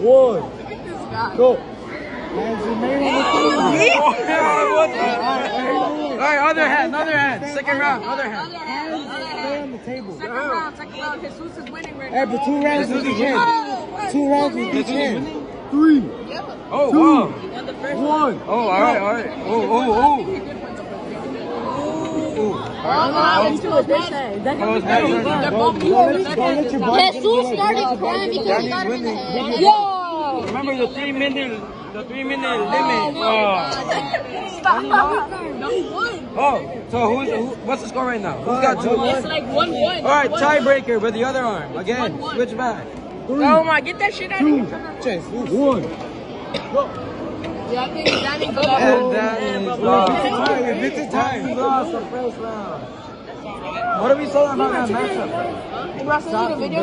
one. Go. Alright, other hand. Second round, other hand. Stay on the table. Second round. Jesus is winning right Hey, now. but 2 rounds with each hand. 2 rounds with each hand. 3. Oh, wow. One. Oh, alright. Jesus started crying because he got him in the head. Yo! Remember the 3-minute limit. Oh, so what's the score right now? Who's got 2? It's like 1-1. Alright, tiebreaker with the other arm. Again, switch back. Oh my, get that shit out of here. Chase. 1. Yeah, I think Danny goes. And that is lost. This is time. He lost the first round. What are we saying about that matchup? We're watching the video.